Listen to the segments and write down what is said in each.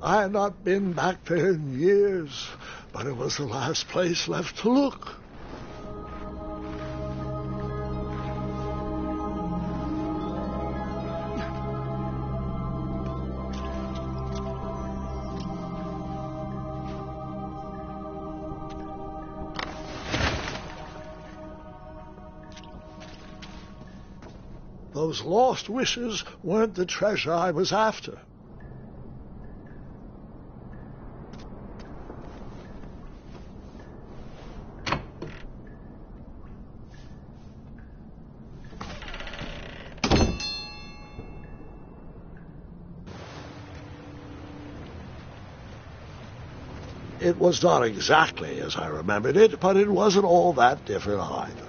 I had not been back there in years, but it was the last place left to look. Those lost wishes weren't the treasure I was after. It was not exactly as I remembered it, but it wasn't all that different either.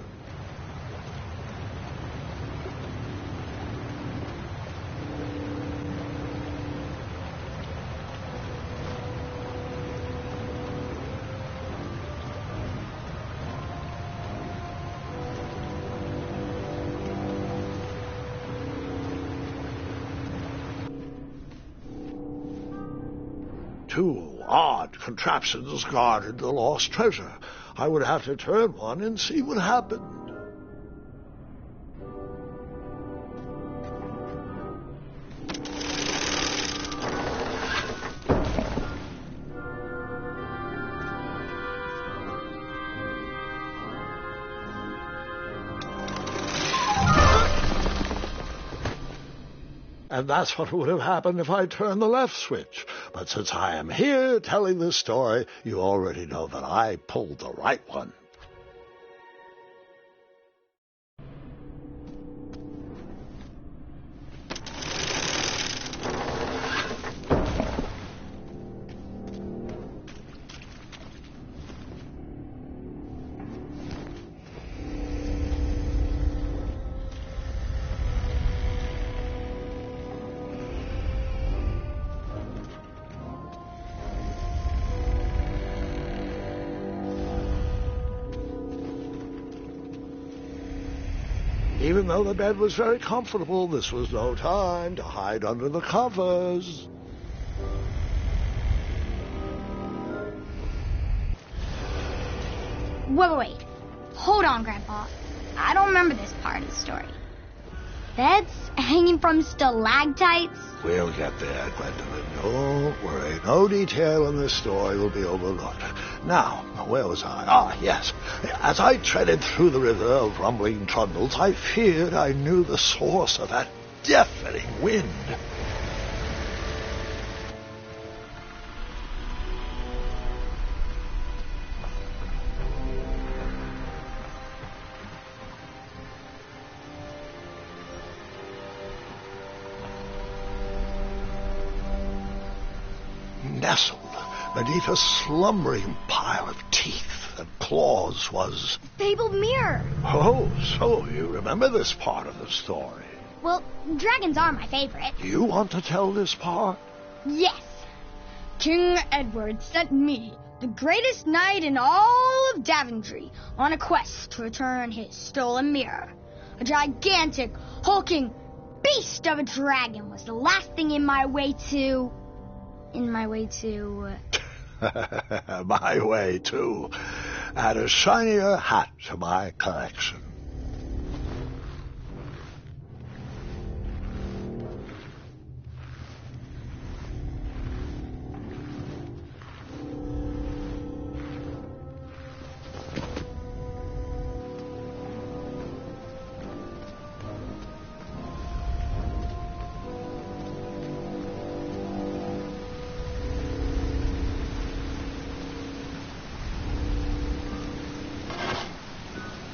Two odd contraptions guarded the lost treasure. I would have to turn one and see what happened. And that's what would have happened if I turned the left switch. But since I am here telling this story, you already know that I pulled the right one. Even though the bed was very comfortable, this was no time to hide under the covers. Wait. Hold on, Grandpa. I don't remember this part of the story. Beds hanging from stalactites? We'll get there, Gwendolyn. Don't worry. No detail in this story will be overlooked. Now, where was I? Ah, yes. As I treaded through the river of rumbling trundles, I feared I knew the source of that deafening wind. Nestled beneath a slumbering pile of teeth and claws was... Fabled mirror. Oh, so you remember this part of the story. Well, dragons are my favorite. Do you want to tell this part? Yes. King Edward sent me, the greatest knight in all of Daventry, on a quest to return his stolen mirror. A gigantic, hulking beast of a dragon was the last thing in my way to... My way, too. Add a shinier hat to my collection.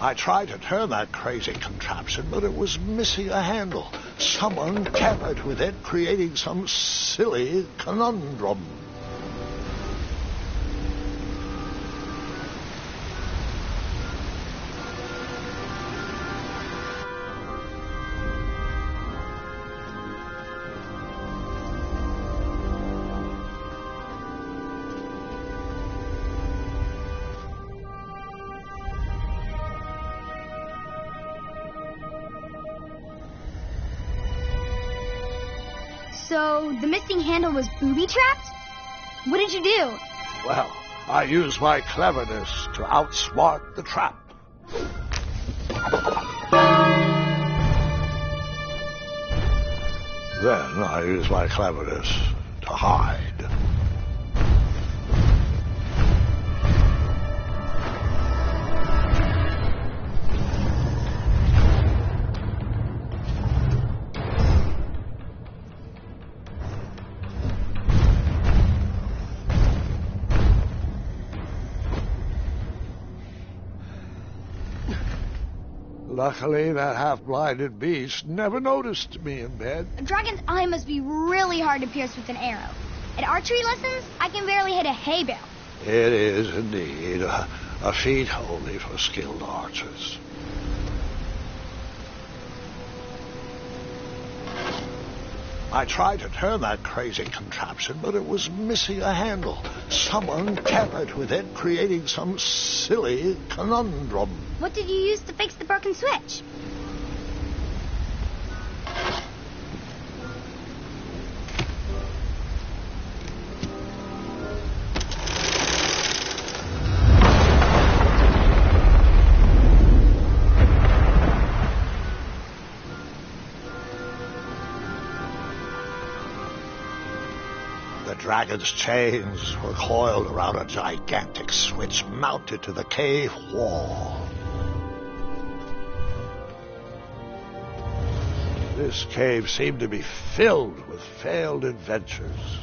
I tried to turn that crazy contraption, but it was missing a handle. Someone tampered with it, creating some silly conundrum. So, the missing handle was booby-trapped? What did you do? Well, I used my cleverness to outsmart the trap. Then I used my cleverness to hide. Luckily, that half-blinded beast never noticed me in bed. A dragon's eye must be really hard to pierce with an arrow. At archery lessons, I can barely hit a hay bale. It is indeed a feat only for skilled archers. I tried to turn that crazy contraption, but it was missing a handle. Someone tampered with it, creating some silly conundrum. What did you use to fix the broken switch? The dragon's chains were coiled around a gigantic switch mounted to the cave wall. This cave seemed to be filled with failed adventures.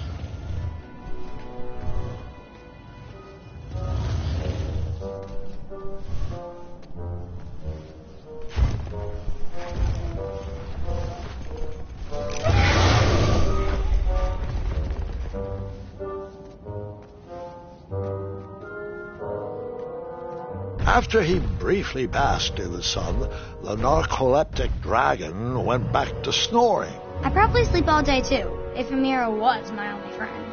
After he briefly basked in the sun, the narcoleptic dragon went back to snoring. I probably sleep all day, too, if Amira was my only friend.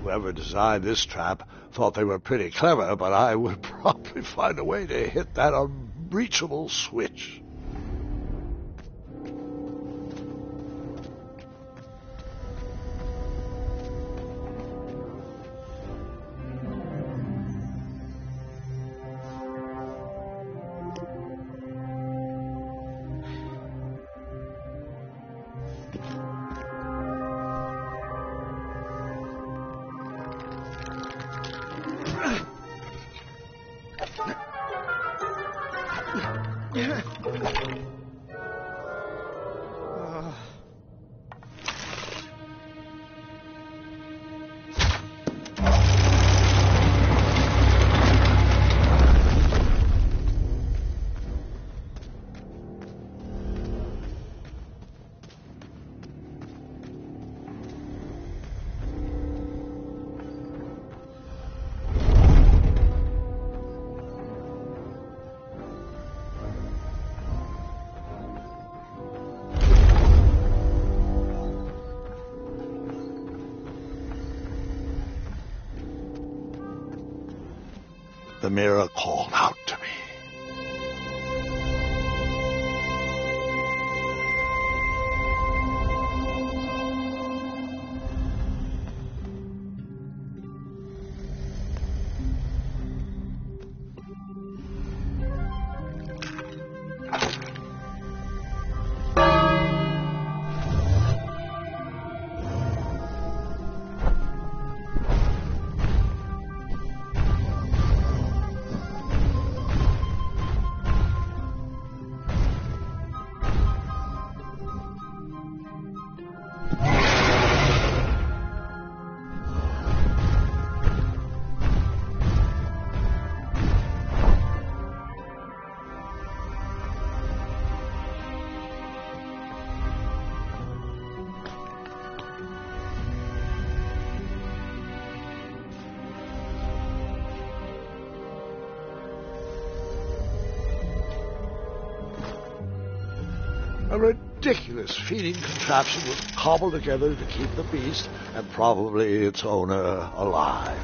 Whoever designed this trap thought they were pretty clever, but I would probably find a way to hit that unreachable switch. the mirror called out to me. A ridiculous feeding contraption was cobbled together to keep the beast and probably its owner alive.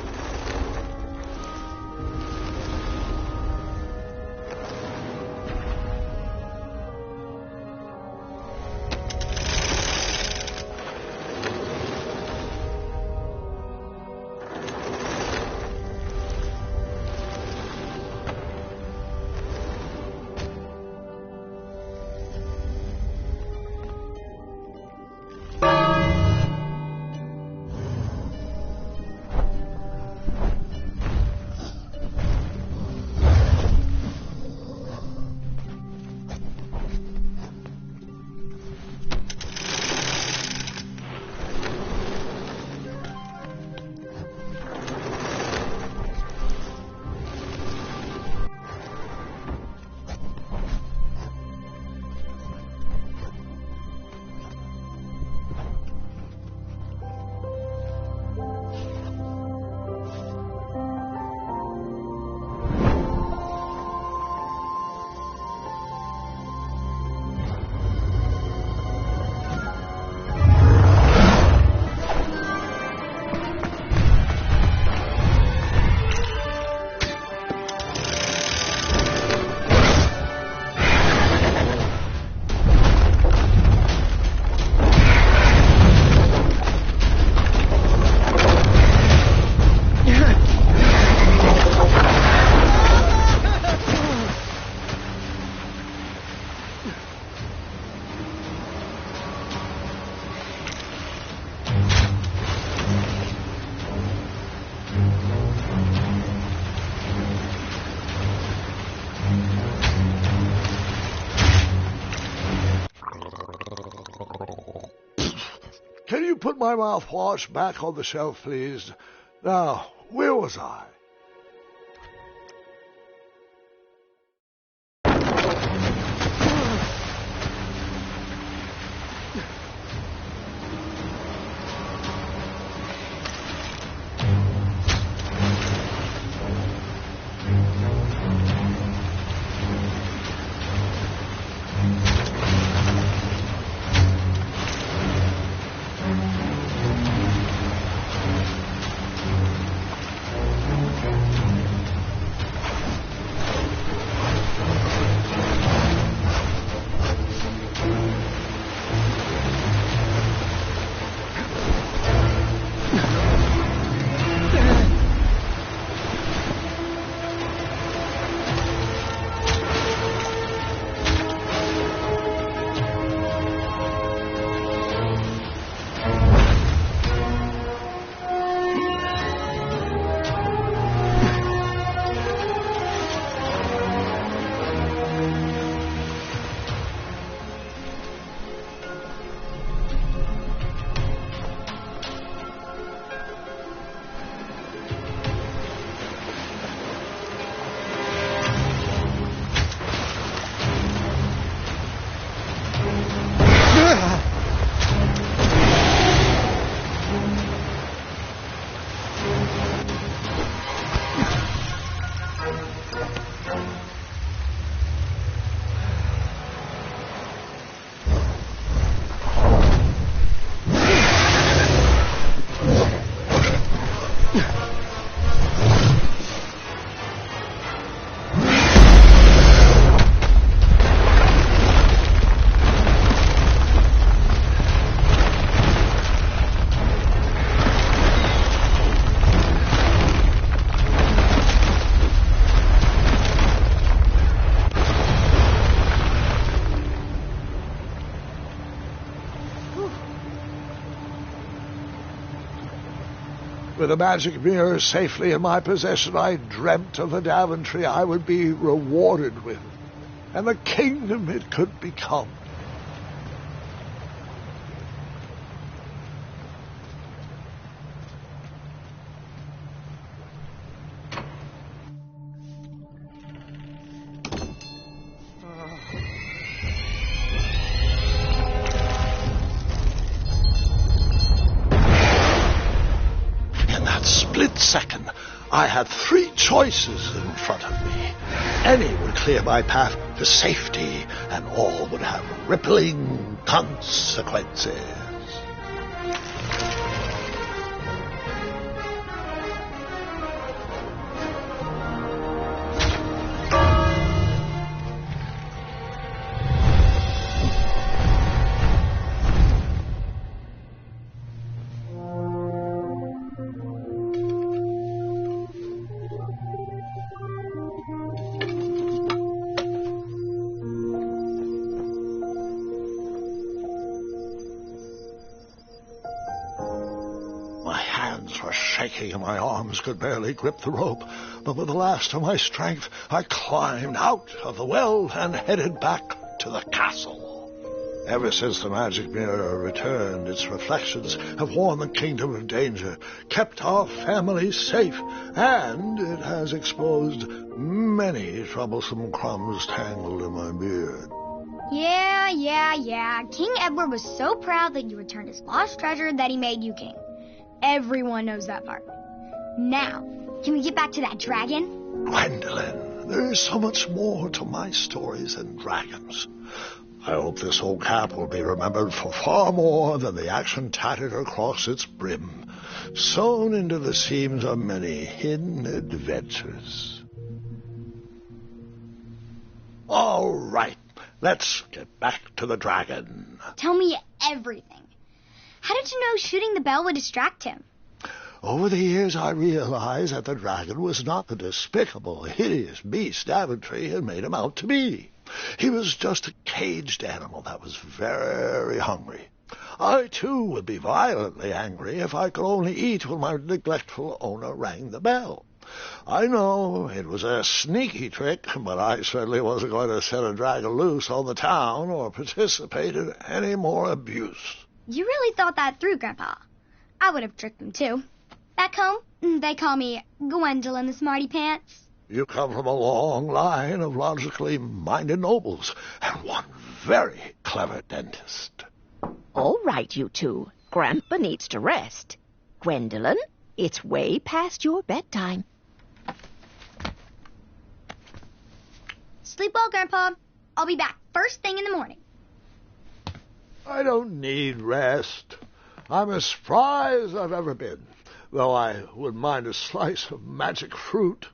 Can you put my mouthwash back on the shelf, please? Now, where was I? with a magic mirror safely in my possession, I dreamt of the Daventry I would be rewarded with, and the kingdom it could become. Second, I had three choices in front of me. Any would clear my path to safety, and all would have rippling consequences. And my arms could barely grip the rope, but with the last of my strength, I climbed out of the well and headed back to the castle. Ever since the magic mirror returned, its reflections have warned the kingdom of danger, kept our family safe, and it has exposed many troublesome crumbs tangled in my beard. Yeah. King Edward was so proud that you returned his lost treasure that he made you king. Everyone knows that part. Now, can we get back to that dragon? Gwendolyn, there is so much more to my stories than dragons. I hope this old cap will be remembered for far more than the action tattered across its brim, sewn into the seams of many hidden adventures. All right, let's get back to the dragon. Tell me everything. How did you know shooting the bell would distract him? Over the years, I realized that the dragon was not the despicable, hideous beast Daventry had made him out to be. He was just a caged animal that was very hungry. I, too, would be violently angry if I could only eat when my neglectful owner rang the bell. I know it was a sneaky trick, but I certainly wasn't going to set a dragon loose on the town or participate in any more abuse. You really thought that through, Grandpa. I would have tricked them, too. Back home, they call me Gwendolyn the Smarty Pants. You come from a long line of logically minded nobles and one very clever dentist. All right, you two. Grandpa needs to rest. Gwendolyn, it's way past your bedtime. Sleep well, Grandpa. I'll be back first thing in the morning. I don't need rest. I'm as spry as I've ever been, though I wouldn't mind a slice of magic fruit.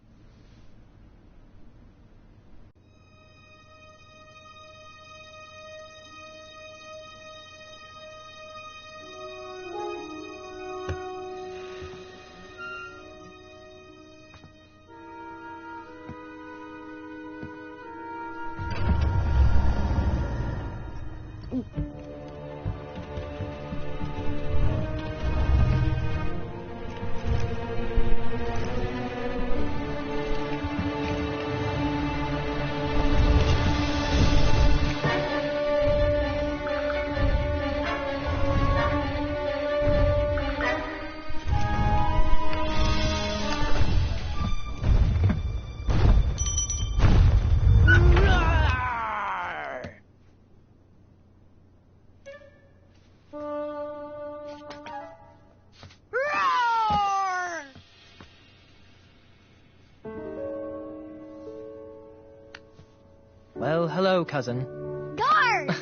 Well, hello, cousin. Guards!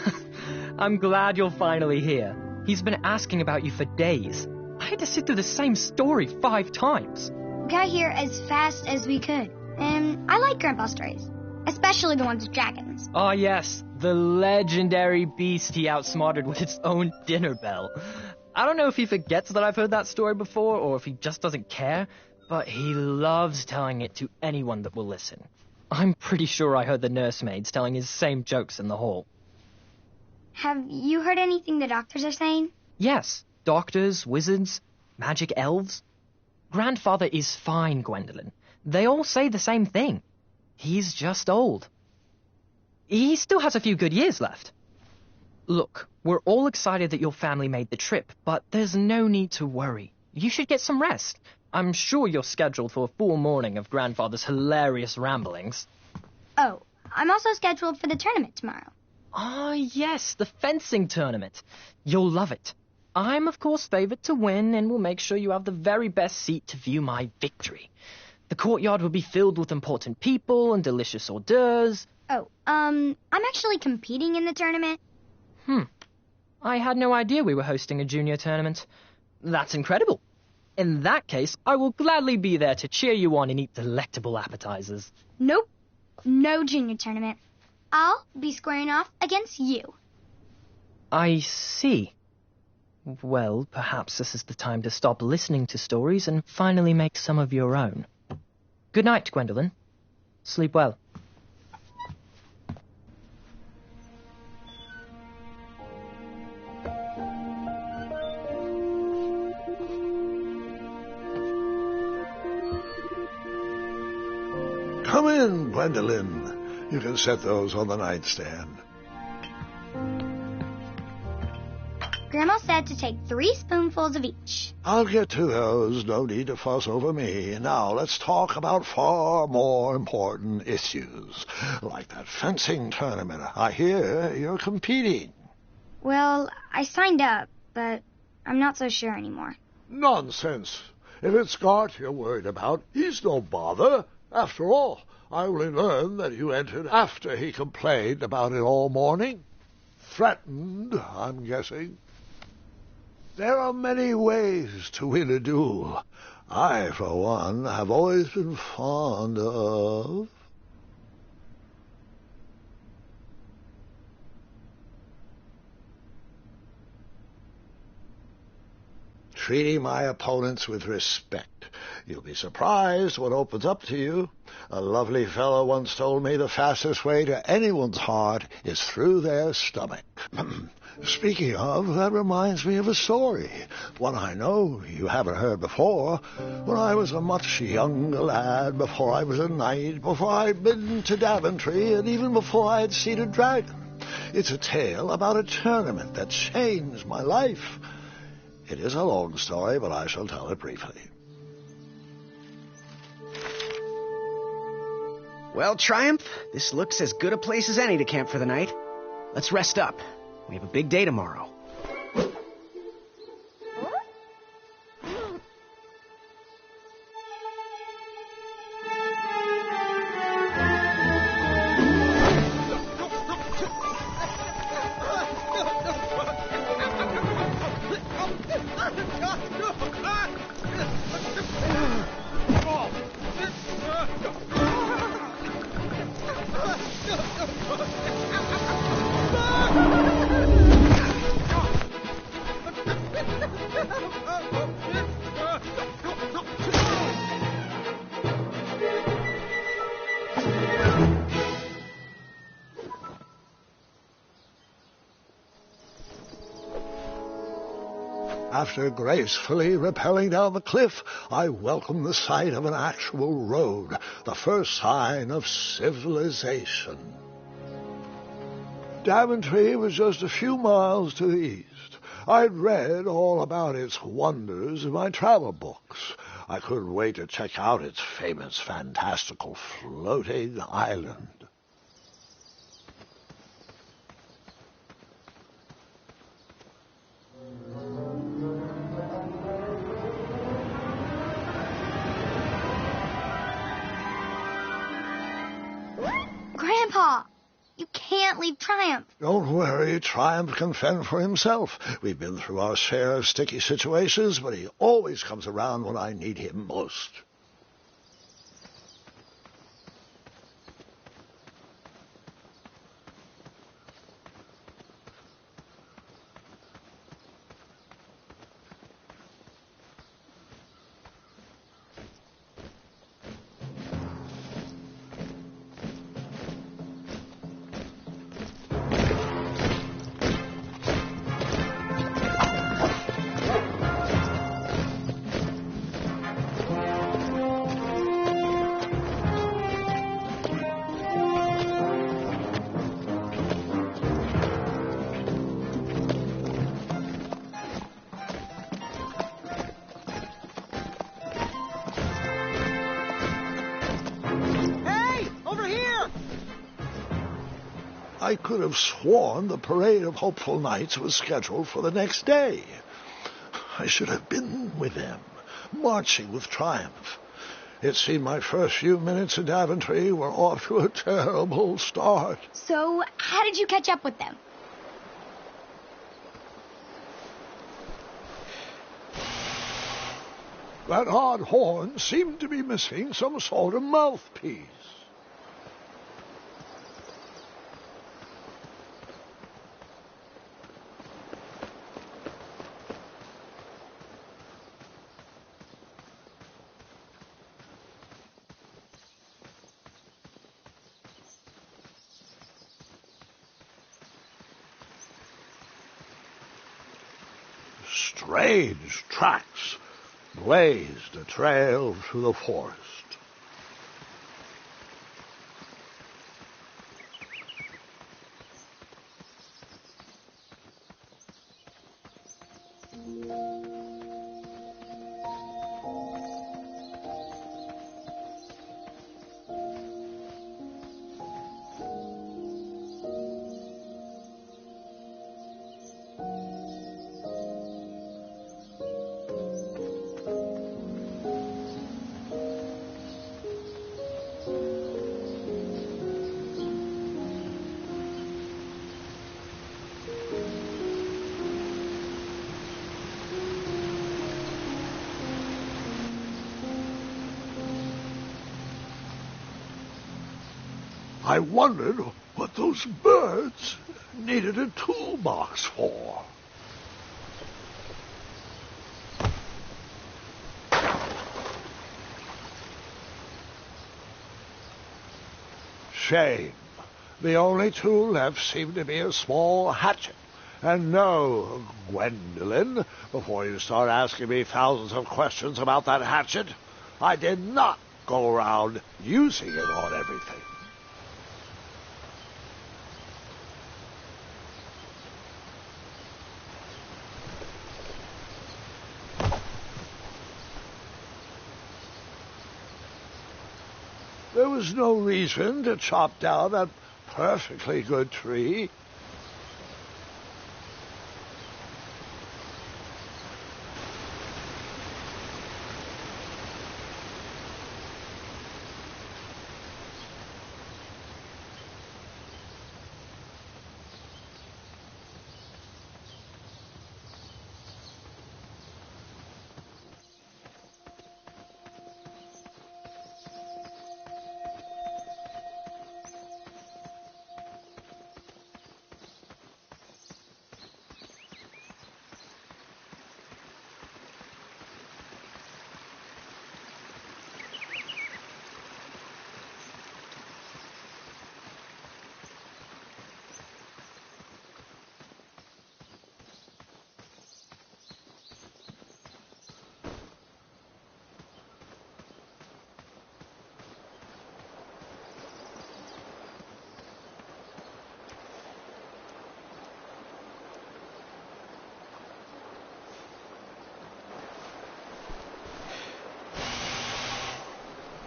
I'm glad you're finally here. He's been asking about you for days. I had to sit through the same story 5 times. We got here as fast as we could. And I like Grandpa's stories, especially the ones with dragons. Oh, yes, the legendary beast he outsmarted with its own dinner bell. I don't know if he forgets that I've heard that story before or if he just doesn't care, but he loves telling it to anyone that will listen. I'm pretty sure I heard the nursemaids telling his same jokes in the hall. Have you heard anything the doctors are saying? Yes, doctors, wizards, magic elves. Grandfather is fine, Gwendolyn. They all say the same thing. He's just old. He still has a few good years left. Look, we're all excited that your family made the trip, but there's no need to worry. You should get some rest. I'm sure you're scheduled for a full morning of Grandfather's hilarious ramblings. Oh, I'm also scheduled for the tournament tomorrow. Ah, yes, the fencing tournament. You'll love it. I'm, of course, favored to win, and will make sure you have the very best seat to view my victory. The courtyard will be filled with important people and delicious hors d'oeuvres. Oh, I'm actually competing in the tournament. I had no idea we were hosting a junior tournament. That's incredible. In that case, I will gladly be there to cheer you on and eat delectable appetizers. Nope, no junior tournament. I'll be squaring off against you. I see. Well, perhaps this is the time to stop listening to stories and finally make some of your own. Good night, Gwendolyn. Sleep well. Come in, Gwendolyn. You can set those on the nightstand. Grandma said to take 3 spoonfuls of each. I'll get to those. No need to fuss over me. Now, let's talk about far more important issues, like that fencing tournament. I hear you're competing. Well, I signed up, but I'm not so sure anymore. Nonsense. If it's Scott you're worried about, he's no bother. After all, I only learned that you entered after he complained about it all morning. Threatened, I'm guessing. There are many ways to win a duel. I, for one, have always been fond of... treating my opponents with respect. You'll be surprised what opens up to you. A lovely fellow once told me the fastest way to anyone's heart is through their stomach. Speaking of, that reminds me of a story, one I know you haven't heard before. When I was a much younger lad, before I was a knight, before I'd been to Daventry, and even before I had seen a dragon. It's a tale about a tournament that changed my life. It is a long story, but I shall tell it briefly. Well, Triumph, this looks as good a place as any to camp for the night. Let's rest up. We have a big day tomorrow. After gracefully rappelling down the cliff, I welcomed the sight of an actual road, the first sign of civilization. Daventry was just a few miles to the east. I'd read all about its wonders in my travel books. I couldn't wait to check out its famous, fantastical floating island. Grandpa, you can't leave Triumph. Don't worry, Triumph can fend for himself. We've been through our share of sticky situations, but he always comes around when I need him most. I could have sworn the parade of hopeful knights was scheduled for the next day. I should have been with them, marching with triumph. It seemed my first few minutes in Daventry were off to a terrible start. So, how did you catch up with them? That odd horn seemed to be missing some sort of mouthpiece. Strange tracks blazed a trail through the forest. I wondered what those birds needed a toolbox for. Shame. The only tool left seemed to be a small hatchet. And no, Gwendolen, before you start asking me thousands of questions about that hatchet, I did not go around using it on everything. There was no reason to chop down that perfectly good tree.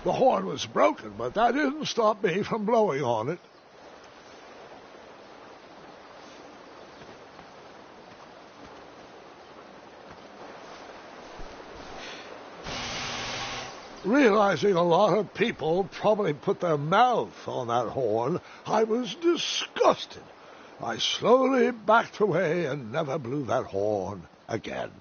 The horn was broken, but that didn't stop me from blowing on it. Realizing a lot of people probably put their mouth on that horn, I was disgusted. I slowly backed away and never blew that horn again.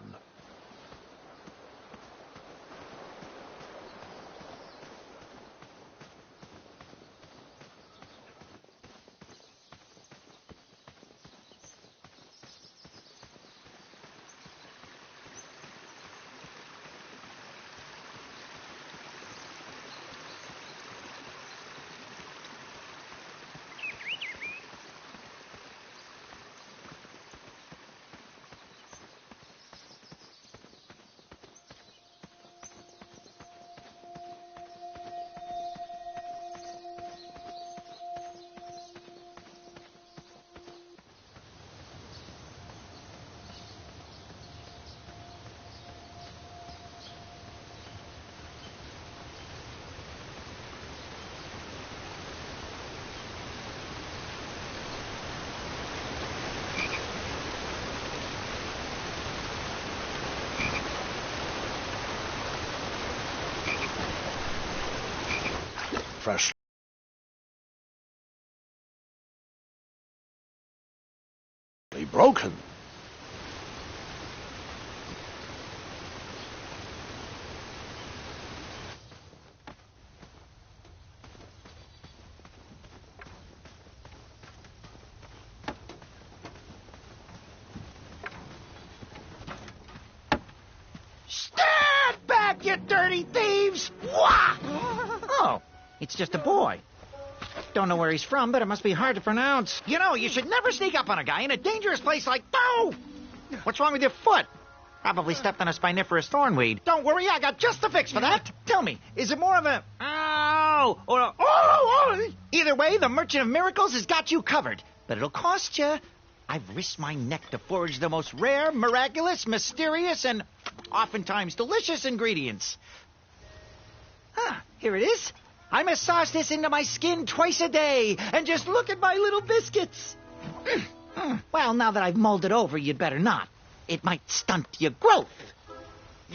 freshly broken. Stand back, you dirty thieves! Wah! Oh, it's just a boy. Don't know where he's from, but it must be hard to pronounce. You know, you should never sneak up on a guy in a dangerous place like... Oh! What's wrong with your foot? Probably stepped on a spiniferous thornweed. Don't worry, I got just the fix for that. Tell me, is it more of a... Ow! Or a... Oh! Either way, the Merchant of Miracles has got you covered. But it'll cost you. I've risked my neck to forge the most rare, miraculous, mysterious, and oftentimes delicious ingredients. Here it is. I massage this into my skin twice a day, and just look at my little biscuits. Well, now that I've mulled it over, you'd better not. It might stunt your growth.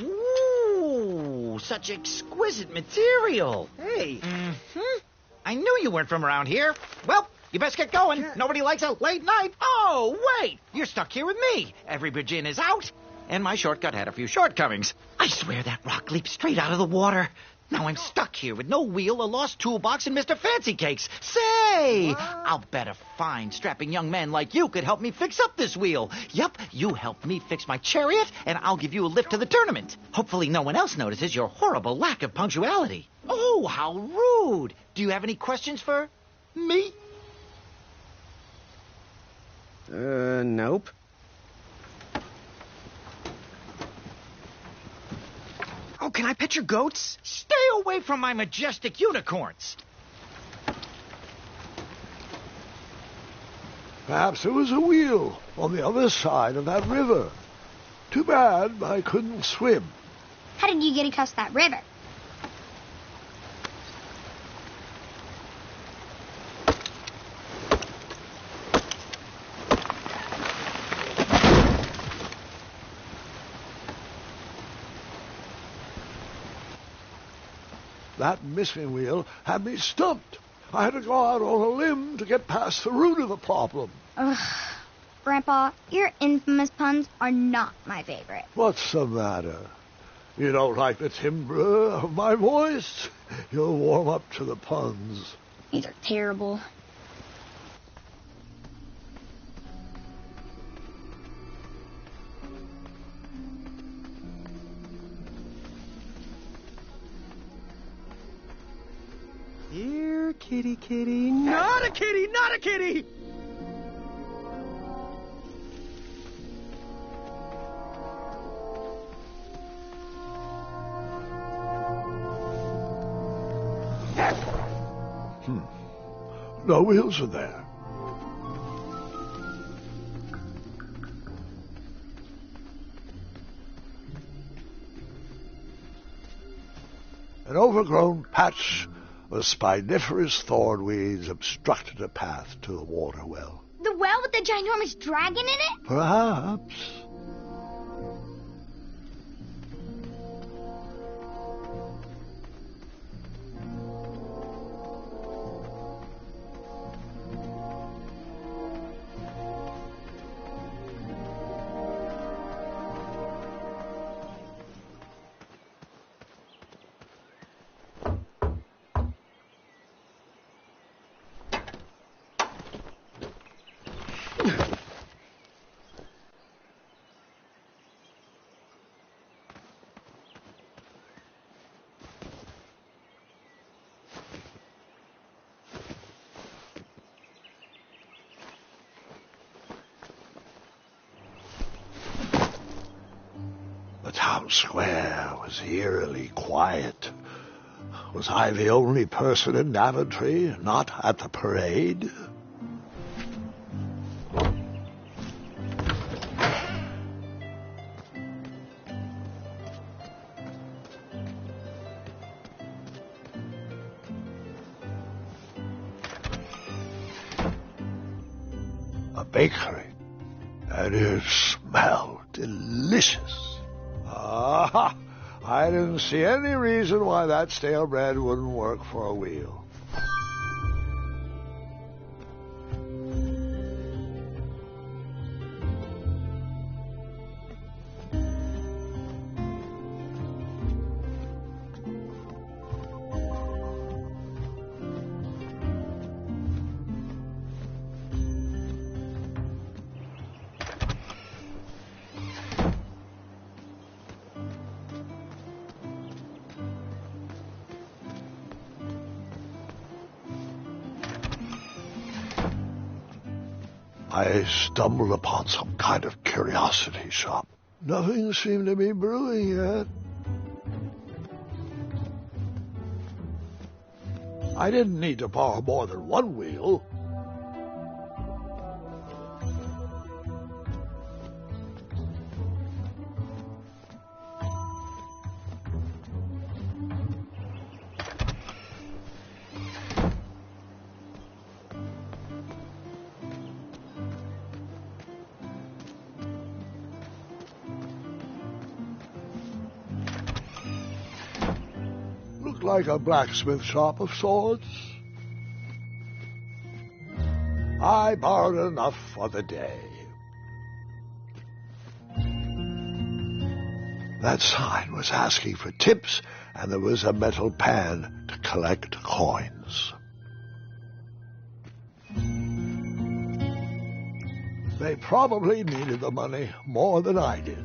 Ooh, such exquisite material. Hey. I knew you weren't from around here. Well, you best get going. Nobody likes a late night. Oh, wait. You're stuck here with me. Every bridge in is out, and my shortcut had a few shortcomings. I swear that rock leaped straight out of the water. Now I'm stuck here with no wheel, a lost toolbox, and Mr. Fancy Cakes. Say, I'll bet a fine, strapping young man like you could help me fix up this wheel. Yep, you help me fix my chariot, and I'll give you a lift to the tournament. Hopefully no one else notices your horrible lack of punctuality. Oh, how rude. Do you have any questions for me? Nope. Oh, can I pet your goats? Stay away from my majestic unicorns. Perhaps there was a wheel on the other side of that river. Too bad I couldn't swim. How did you get across that river? That missing wheel had me stumped. I had to go out on a limb to get past the root of the problem. Ugh. Grandpa, your infamous puns are not my favorite. What's the matter? You don't like the timbre of my voice? You'll warm up to the puns. These are terrible. Here, kitty, kitty. Not a kitty, not a kitty! No wheels are there. An overgrown patch of spiniferous thornweeds obstructed a path to the water well. The well with the ginormous dragon in it? Perhaps. The town square was eerily quiet. Was I the only person in Daventry not at the parade? A bakery, and it smelled delicious. Ah, I didn't see any reason why that stale bread wouldn't work for a wheel. I stumbled upon some kind of curiosity shop. Nothing seemed to be brewing yet. I didn't need to borrow more than one wheel. Like a blacksmith shop of sorts. I borrowed enough for the day. That sign was asking for tips, and there was a metal pan to collect coins. They probably needed the money more than I did.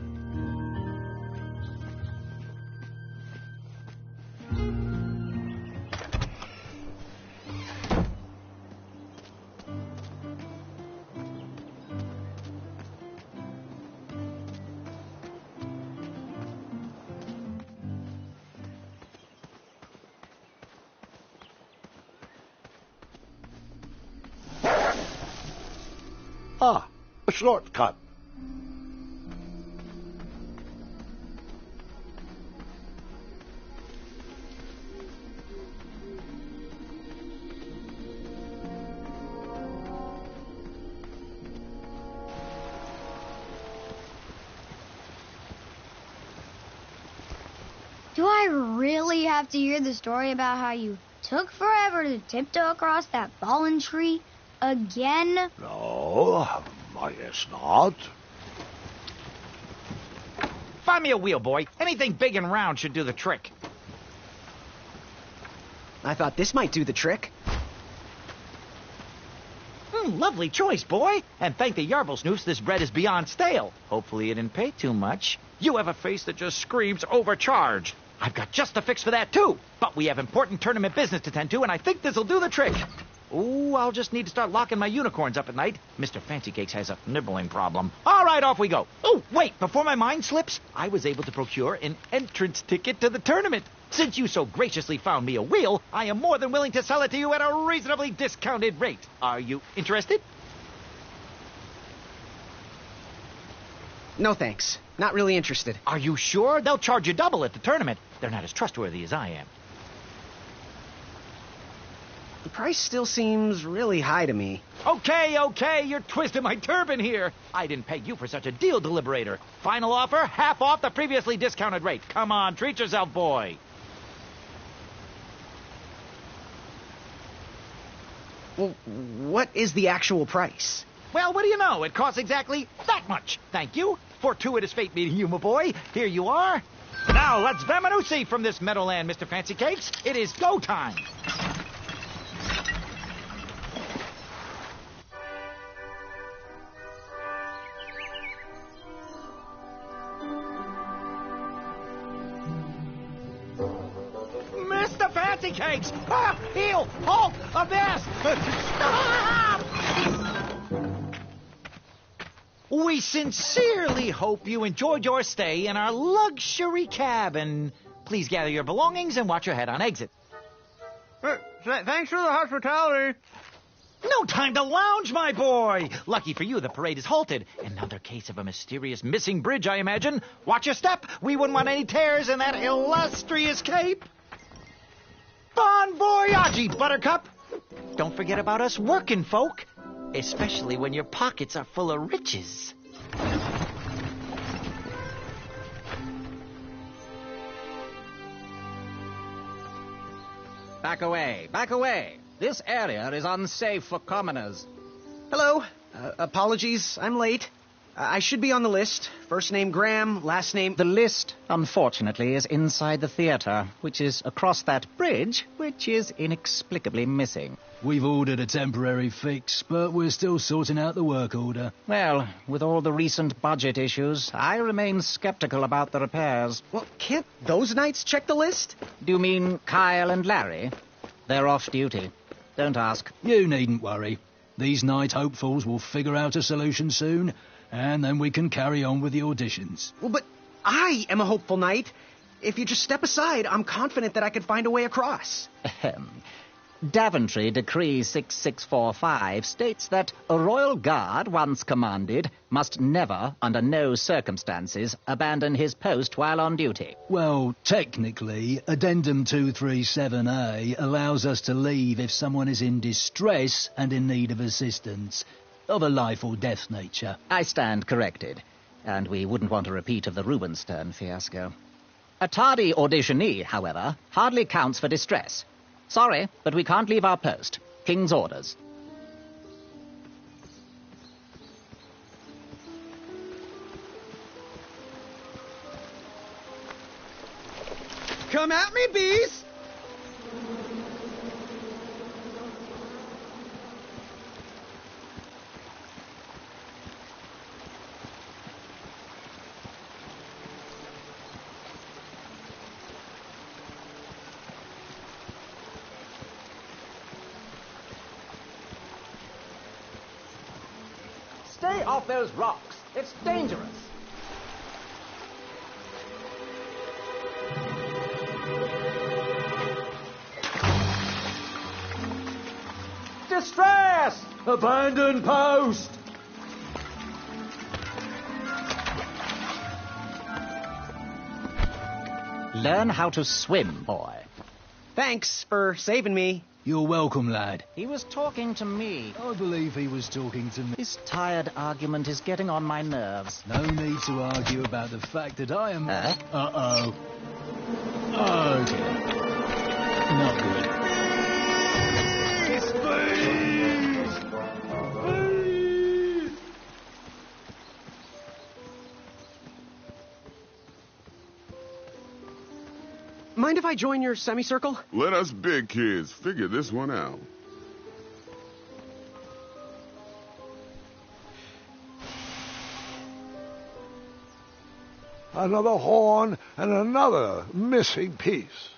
Ah, a shortcut. Do I really have to hear the story about how you took forever to tiptoe across that fallen tree again? No, I guess not. Find me a wheel, boy. Anything big and round should do the trick. I thought this might do the trick. Lovely choice, boy. And thank the Yarblesnoofs, this bread is beyond stale. Hopefully you didn't pay too much. You have a face that just screams overcharged. I've got just the fix for that, too. But we have important tournament business to tend to, and I think this'll do the trick. Ooh, I'll just need to start locking my unicorns up at night. Mr. Fancy Cakes has a nibbling problem. All right, off we go. Oh, wait, before my mind slips, I was able to procure an entrance ticket to the tournament. Since you so graciously found me a wheel, I am more than willing to sell it to you at a reasonably discounted rate. Are you interested? No thanks. Not really interested. Are you sure? They'll charge you double at the tournament. They're not as trustworthy as I am. The price still seems really high to me. Okay, you're twisting my turban here. I didn't peg you for such a deal, Deliberator. Final offer, half off the previously discounted rate. Come on, treat yourself, boy. Well, what is the actual price? Well, what do you know? It costs exactly that much. Thank you. Fortuitous fate meeting you, my boy. Here you are. Now, let's Vamanusi from this meadowland, Mr. Fancy Cakes. It is go time. Mr. Fancy Cakes! Ah, heel! Halt! Avast! Stop! We sincerely hope you enjoyed your stay in our luxury cabin. Please gather your belongings and watch your head on exit. Thanks for the hospitality. No time to lounge, my boy. Lucky for you, the parade is halted. Another case of a mysterious missing bridge, I imagine. Watch your step. We wouldn't want any tears in that illustrious cape. Bon voyage, Buttercup. Don't forget about us working folk, especially when your pockets are full of riches. Back away, back away. This area is unsafe for commoners. Hello. Apologies, I'm late. I should be on the list. First name Graham, last name... The list, unfortunately, is inside the theater, which is across that bridge, which is inexplicably missing. We've ordered a temporary fix, but we're still sorting out the work order. Well, with all the recent budget issues, I remain skeptical about the repairs. Well, can't those knights check the list? Do you mean Kyle and Larry? They're off duty. Don't ask. You needn't worry. These night hopefuls will figure out a solution soon, and then we can carry on with the auditions. Well, but I am a hopeful knight. If you just step aside, I'm confident that I could find a way across. Daventry Decree 6645 states that a royal guard, once commanded, must never, under no circumstances, abandon his post while on duty. Well, technically, Addendum 237A allows us to leave if someone is in distress and in need of assistance, of a life or death nature. I stand corrected, and we wouldn't want a repeat of the Rubenstern fiasco. A tardy auditionee, however, hardly counts for distress. Sorry, but we can't leave our post. King's orders. Come at me, bees! Stay off those rocks. It's dangerous. Distress! Abandon post! Learn how to swim, boy. Thanks for saving me. You're welcome, lad. He was talking to me. I believe he was talking to me. This tired argument is getting on my nerves. No need to argue about the fact that I am... Huh? Uh-oh. Oh, dear. Not good. Mind if I join your semicircle? Let us big kids figure this one out. Another horn and another missing piece.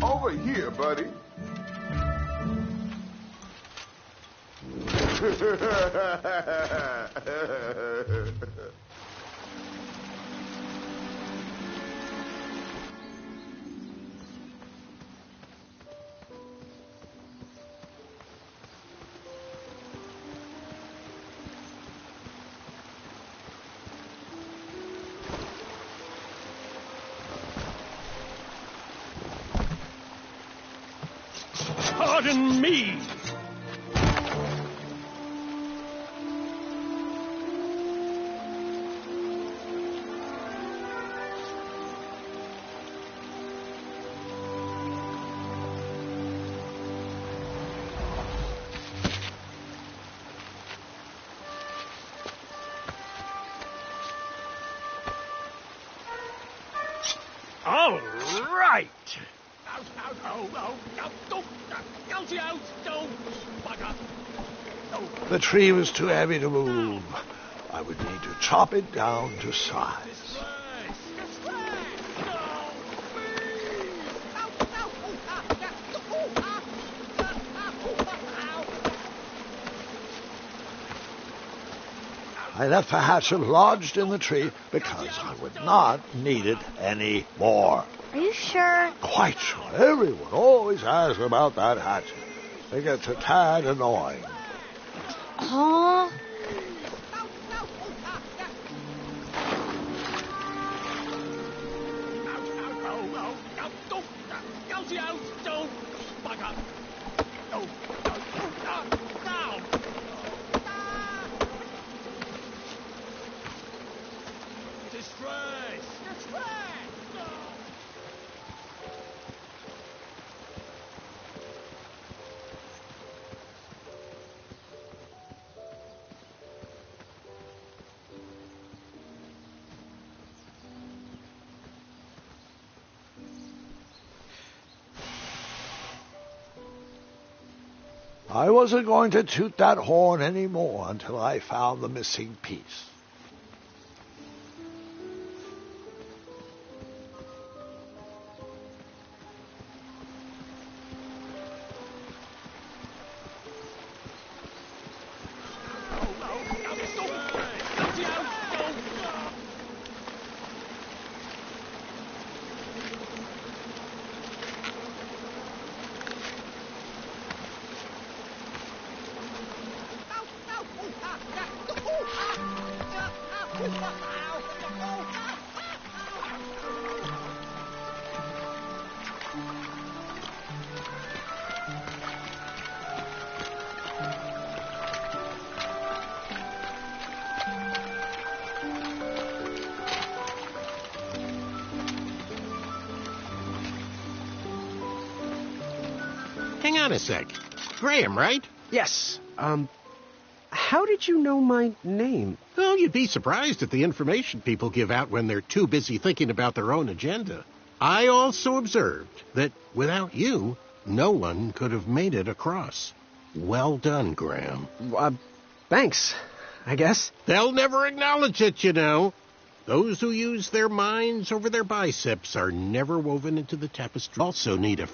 Over here, buddy. Pardon me! All right! The tree was too heavy to move. I would need to chop it down to size. I left the hatchet lodged in the tree because I would not need it any more. Are you sure? Quite sure. Everyone always asks about that hatchet. It gets a tad annoying. Huh? I wasn't going to toot that horn anymore until I found the missing piece. Hang on a sec. Graham, right? Yes, how did you know my name? Oh, you'd be surprised at the information people give out when they're too busy thinking about their own agenda. I also observed that without you, no one could have made it across. Well done, Graham. Thanks, I guess. They'll never acknowledge it, you know. Those who use their minds over their biceps are never woven into the tapestry. Also need a